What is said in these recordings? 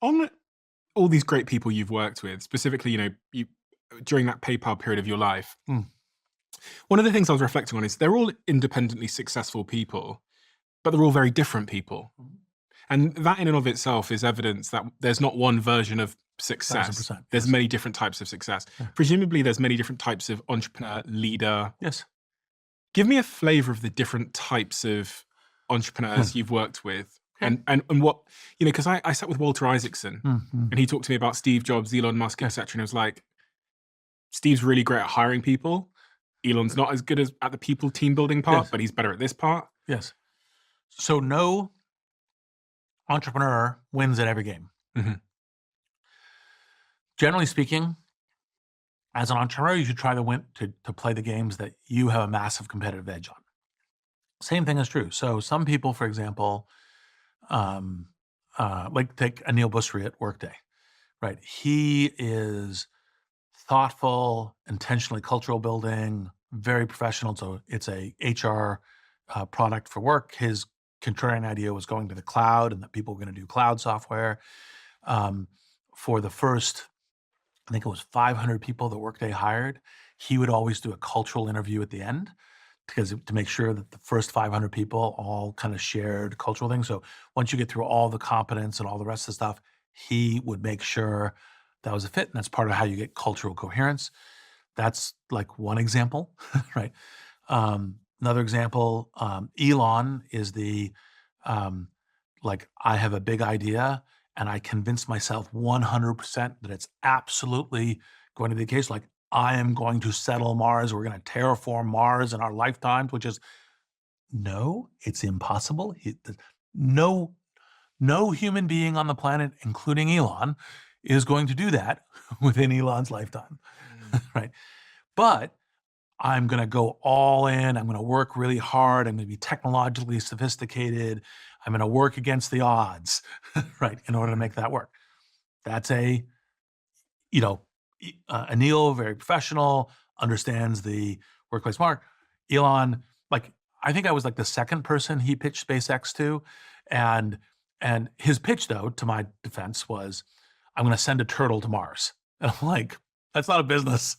On all these great people you've worked with, specifically, you during that PayPal period of your life, Mm. one of the things I was reflecting on is they're all independently successful people, but they're all very different people. And that in and of itself is evidence that there's not one version of success. 1,000%. There's Yes. many different types of success. Yeah. Presumably there's many different types of entrepreneur, leader. Yes. Give me a flavor of the different types of entrepreneurs you've worked with. Okay. And what, because I sat with Walter Isaacson Mm-hmm. and he talked to me about Steve Jobs, Elon Musk, Yes. etc. And it was like, Steve's really great at hiring people. Elon's not as good as at the people team building part, Yes. but he's better at this part. Yes. So no entrepreneur wins at every game. Mm-hmm. Generally speaking, as an entrepreneur, you should try to win to play the games that you have a massive competitive edge on. Same thing is true. So some people, for example, like take Anil Busri at Workday, right? He is thoughtful, intentionally cultural building, very professional. So it's a HR product for work. His contrarian idea was going to the cloud and that people were going to do cloud software. For the first, I think it was 500 people that Workday hired, he would always do a cultural interview at the end to make sure that the first 500 people all kind of shared cultural things. So once you get through all the competence and all the rest of the stuff, he would make sure that was a fit. And that's part of how you get cultural coherence. That's like one example, right? Another example, Elon is I have a big idea and I convince myself 100% that it's absolutely going to be the case. Like, I am going to settle Mars. We're going to terraform Mars in our lifetimes, which is, no, it's impossible. No human being on the planet, including Elon, is going to do that within Elon's lifetime, right? But I'm going to go all in. I'm going to work really hard. I'm going to be technologically sophisticated. I'm going to work against the odds, right, in order to make that work. That's Anil, very professional, understands the workplace mark. Elon, I think I was like the second person he pitched SpaceX to. And his pitch, though, to my defense, was, I'm going to send a turtle to Mars. And I'm like, that's not a business.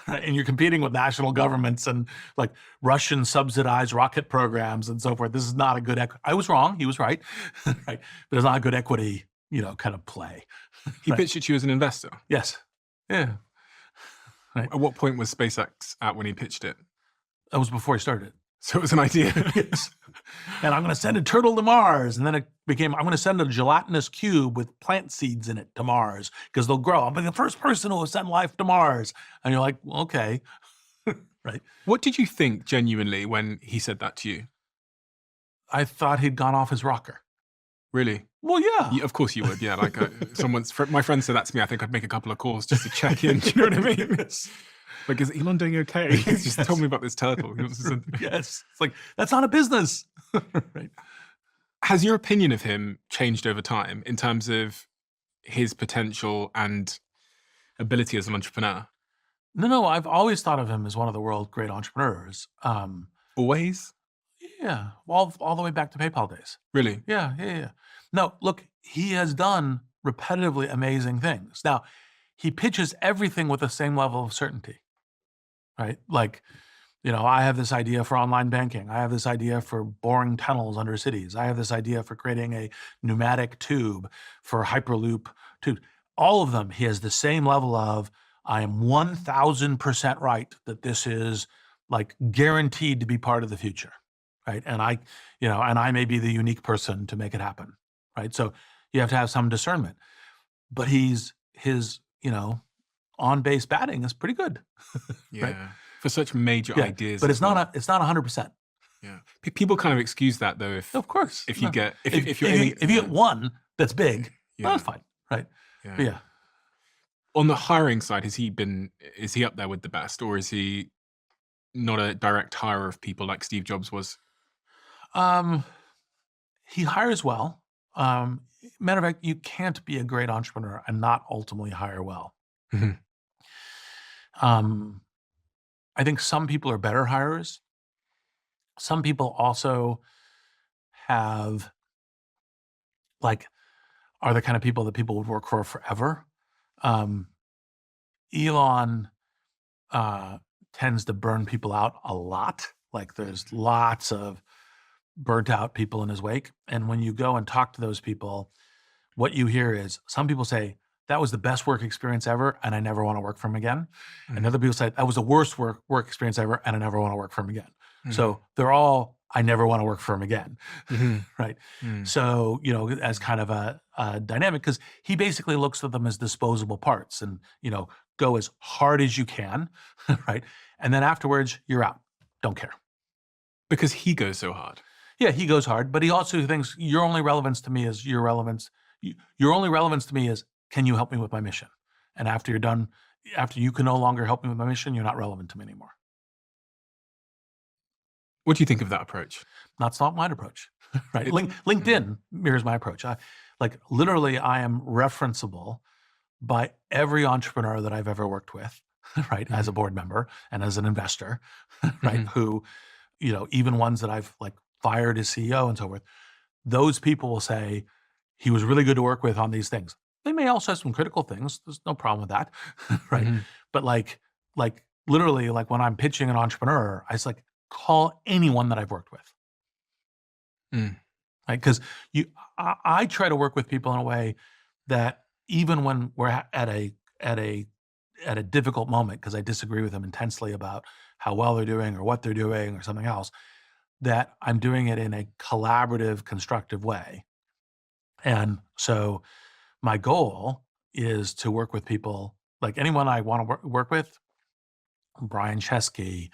Right? And you're competing with national governments and like Russian subsidized rocket programs and so forth. This is not a good I was wrong. He was right. Right. But it's not a good equity, kind of play. He Right. pitched it to you as an investor. Yes. Yeah. Right. At what point was SpaceX at when he pitched it? That was before he started. So it was an idea. Yes. And I'm going to send a turtle to Mars. And then it became, I'm going to send a gelatinous cube with plant seeds in it to Mars because they'll grow. I'll be the first person who will send life to Mars. And you're like, well, okay. Right. What did you think genuinely when he said that to you? I thought he'd gone off his rocker. Really? Well, yeah. Of course you would. Yeah. Like my friend said that to me. I think I'd make a couple of calls just to check in. Do you know what I mean? Yes. Like, is Elon doing okay? He's just told me about this turtle. Yes. It's like, that's not a business. Right. Has your opinion of him changed over time in terms of his potential and ability as an entrepreneur? No. I've always thought of him as one of the world's great entrepreneurs. Always? Yeah. All the way back to PayPal days. Really? Yeah. No, look, he has done repetitively amazing things. Now, he pitches everything with the same level of certainty. Right? Like, I have this idea for online banking. I have this idea for boring tunnels under cities. I have this idea for creating a pneumatic tube for Hyperloop tubes. All of them, he has the same level of, I am 1,000% right that this is like guaranteed to be part of the future. Right? And I may be the unique person to make it happen. Right? So you have to have some discernment. But his on-base batting is pretty good. Yeah. Right? For such major ideas. But it's not 100%. Yeah. People kind of excuse that though. Of course. If you get one that's big, that's fine. Right. Yeah. On the hiring side, is he up there with the best, or is he not a direct hirer of people like Steve Jobs was? He hires well. Matter of fact, you can't be a great entrepreneur and not ultimately hire well. Mhm. I think some people are better hirers. Some people also are are the kind of people that people would work for forever. Elon tends to burn people out a lot. Like there's lots of burnt out people in his wake. And when you go and talk to those people, what you hear is some people say, that was the best work experience ever, and I never want to work for him again. And other people say, that was the worst work experience ever, and I never want to work for him again. So they're all, I never want to work for him again, right? So, as kind of a dynamic, because he basically looks at them as disposable parts and, go as hard as you can, right? And then afterwards, you're out. Don't care. Because he goes so hard. Yeah, he goes hard, but he also thinks your only relevance to me is your relevance. Your only relevance to me is, can you help me with my mission? And after you're done, after you can no longer help me with my mission, you're not relevant to me anymore. What do you think of that approach? That's not my approach, right? LinkedIn mirrors my approach. Literally, I am referenceable by every entrepreneur that I've ever worked with, right? As a board member and as an investor, right? Who, even ones that I've fired as CEO and so forth, those people will say, he was really good to work with on these things. They may also have some critical things. There's no problem with that, right? But literally, when I'm pitching an entrepreneur, I just call anyone that I've worked with, right? Because I try to work with people in a way that even when we're at a difficult moment, because I disagree with them intensely about how well they're doing or what they're doing or something else, that I'm doing it in a collaborative, constructive way. And so my goal is to work with people, like anyone I want to work with, Brian Chesky,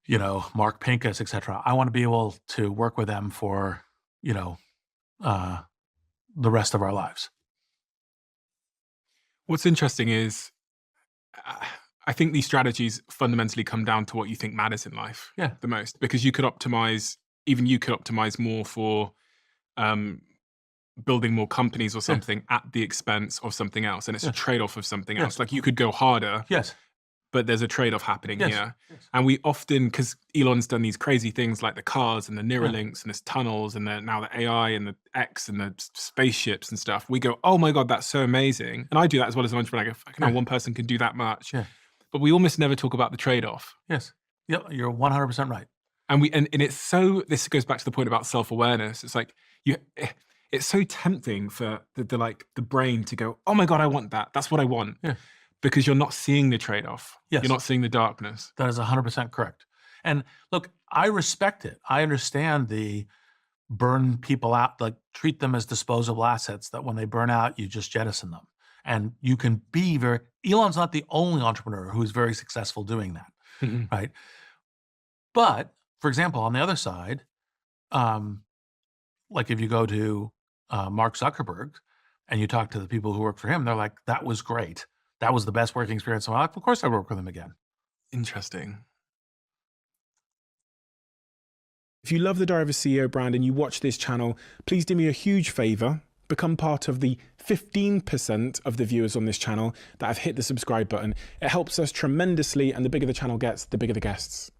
Mark Pincus, et cetera. I want to be able to work with them for, the rest of our lives. What's interesting is I think these strategies fundamentally come down to what you think matters in life the most, because you could optimize more for building more companies or something at the expense of something else. And it's a trade-off of something else. Like you could go harder, but there's a trade-off happening here. And we often, because Elon's done these crazy things like the cars and the Neuralinks and there's tunnels and now the AI and the X and the spaceships and stuff, we go, oh my God, that's so amazing. And I do that as well as an entrepreneur. I go, fucking hell, one person can do that much. But we almost never talk about the trade-off. Yes. Yep, you're 100% right. And it's so, this goes back to the point about self-awareness. It's like, it's so tempting for the brain to go, oh my God, I want that. That's what I want. Because you're not seeing the trade-off. You're not seeing the darkness. That is 100% correct. And look, I respect it. I understand the burn people out, treat them as disposable assets that when they burn out, you just jettison them. And you can be Elon's not the only entrepreneur who's very successful doing that, right? But, for example, on the other side, if you go to Mark Zuckerberg and you talk to the people who work for him, they're like, that was great. That was the best working experience of my life. Of course I work with him again. Interesting. If you love the Diary of a CEO brand and you watch this channel, please do me a huge favor. Become part of the 15% of the viewers on this channel that have hit the subscribe button. It helps us tremendously, and the bigger the channel gets, the bigger the guests.